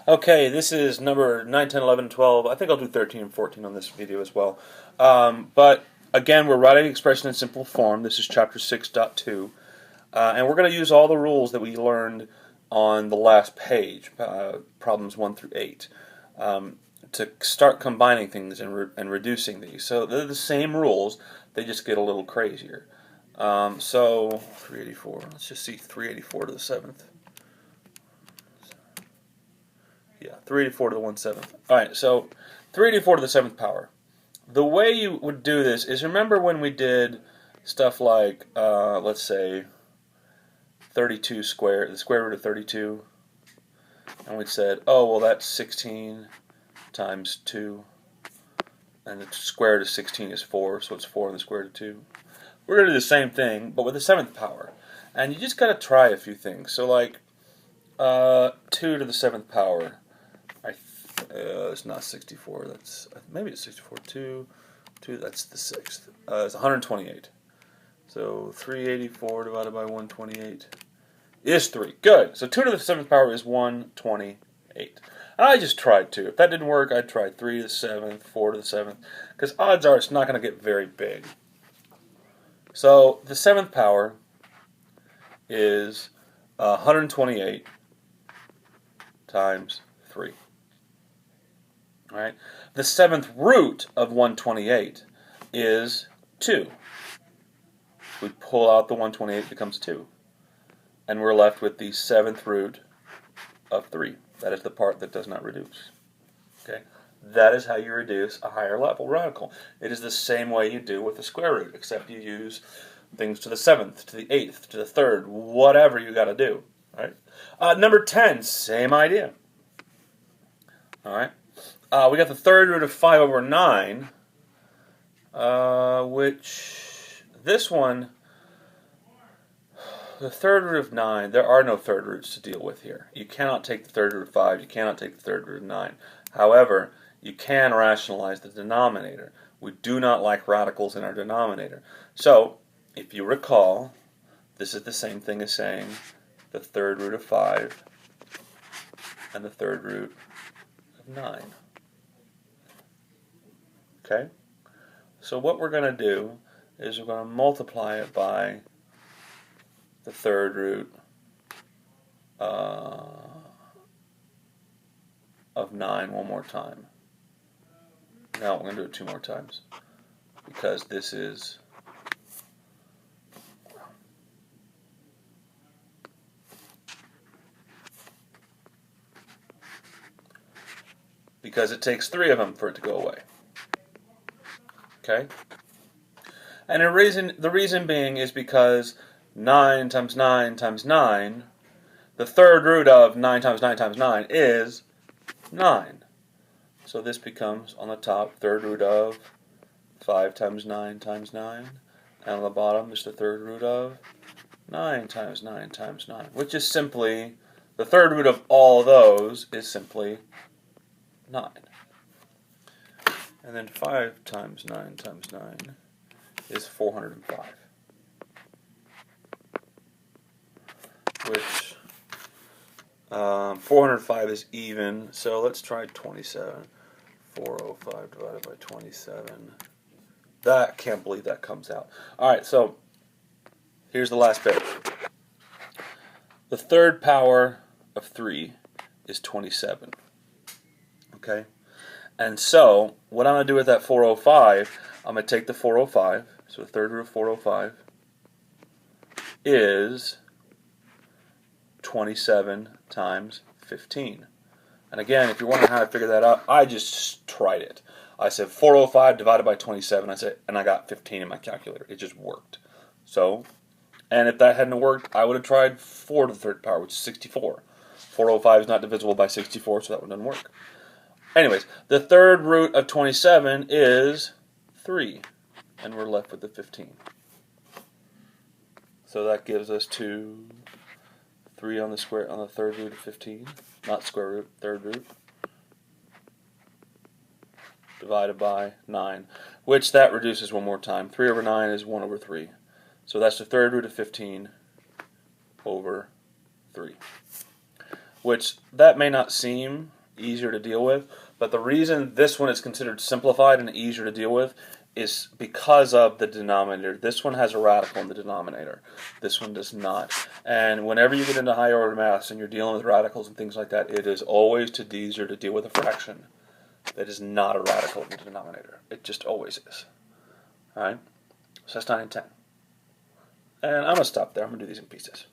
Okay, this is number 9, 10, 11, 12. I think I'll do 13 and 14 on this video as well. But again, we're writing expression in simple form. This is chapter 6.2. And we're going to use all the rules that we learned on the last page, problems 1 through 8, to start combining things and reducing these. So they're the same rules, they just get a little crazier. So 384, let's just see 384 to the 7th. Yeah, 384 to the 1/7. Alright, so 384 to the 7th power. The way you would do this is, remember when we did stuff like, let's say, 32 squared, the square root of 32, and we said, oh, well, that's 16 times 2, and the square root of 16 is 4, so it's 4 in the square root of 2. We're going to do the same thing, but with the 7th power. And you just got to try a few things. So like 2 to the 7th power. It's not 64. That's maybe it's 64. 2. That's the 6th. It's 128. So 384 divided by 128 is 3. Good. So 2 to the 7th power is 128. And I just tried 2. If that didn't work, I'd try 3 to the 7th, 4 to the 7th, because odds are it's not going to get very big. So the 7th power is 128 times 3. All right. The 7th root of 128 is 2. We pull out the 128, it becomes 2. And we're left with the 7th root of 3. That is the part that does not reduce. Okay. That is how you reduce a higher level radical. It is the same way you do with the square root, except you use things to the 7th, to the 8th, to the 3rd, whatever you got to do. All right. Number 10, same idea. All right. We got the 3rd root of 5 over 9, which this one, the 3rd root of 9, there are no 3rd roots to deal with here. You cannot take the 3rd root of 5, you cannot take the 3rd root of 9. However, you can rationalize the denominator. We do not like radicals in our denominator. So, if you recall, this is the same thing as saying the 3rd root of 5 and the 3rd root of 9. Okay? So what we're going to do is we're going to multiply it by the 3rd root of 9 one more time. Now we're going to do it 2 more times, because this is because it takes 3 of them for it to go away. Okay? And the reason being is because 9 times 9 times 9, the 3rd root of 9 times 9 times 9 is 9. So this becomes, on the top, 3rd root of 5 times 9 times 9. And on the bottom is the 3rd root of 9 times 9 times 9, which is simply, the 3rd root of all of those is simply 9. And then 5 times 9 times 9 is 405. Which, 405 is even, so let's try 27. 405 divided by 27. That, can't believe that comes out. Alright, so here's the last bit. The 3rd power of 3 is 27. Okay? And so, what I'm going to do with that 405, I'm going to take the 405, so the 3rd root of 405 is 27 times 15. And again, if you're wondering how I figured that out, I just tried it. I said 405 divided by 27, and I got 15 in my calculator. It just worked. So, and if that hadn't worked, I would have tried 4 to the 3rd power, which is 64. 405 is not divisible by 64, so that one doesn't work. Anyways, the 3rd root of 27 is 3, and we're left with the 15. So that gives us 2, 3 on the 3rd root of 15, not square root, 3rd root, divided by 9, which that reduces one more time. 3 over 9 is 1 over 3. So that's the 3rd root of 15 over 3. which that may not seem easier to deal with, but the reason this one is considered simplified and easier to deal with is because of the denominator. This one has a radical in the denominator. This one does not. And whenever you get into higher order maths and you're dealing with radicals and things like that, it is always easier to deal with a fraction that is not a radical in the denominator. It just always is. Alright? So that's 9 and 10. And I'm going to stop there. I'm going to do these in pieces.